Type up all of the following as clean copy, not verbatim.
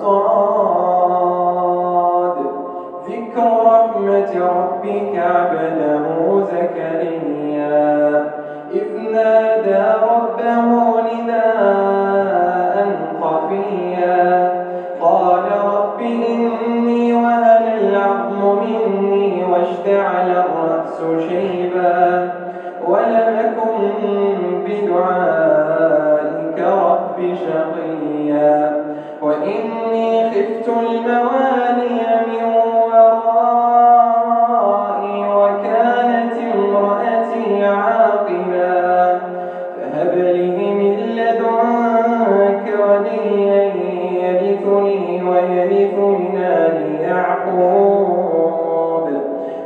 صاد. ذكر رحمة ربك عبده زكريا إذ نادى ربه نداء خفيا قال رب إني وهن العظم مني واشتعل الرأس شيبا ولم أكن بدعائك رب شقيا وإني خفت الموالي من ورائي وكانت امرأتي عاقلا فهب لي من لدنك وليا يرثني ويرث من آل يعقوب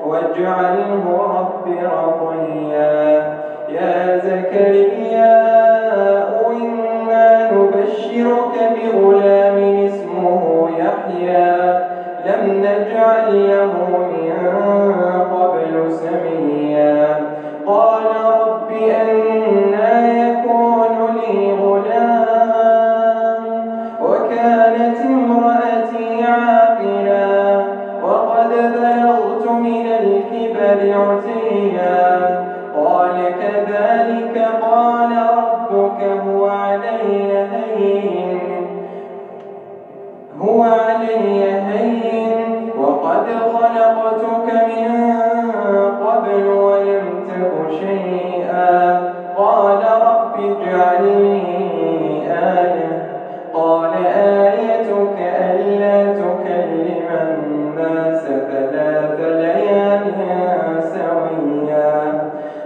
واجعله رب رضيا يا زكريا إنا نبشرك بغلام اسمه يحيى لم نجعل له من قبل سميا قال رب أنى يكون لي غلام وكانت امرأتي عاقلا وقد بلغت من الكبر عتيا قال كذلك قال ربك هو علي هين وقد خلقتك من قبل ولم تك شيئا قال رب اجعل لي آية قال آيتك ألا تكلم الناس 3 ليال سويا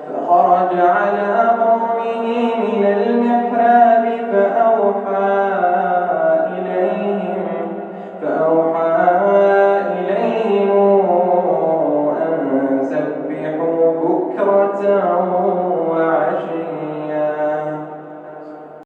فخرج على قومه من المحراب فأوحى إليهم أن سبحوا بكرة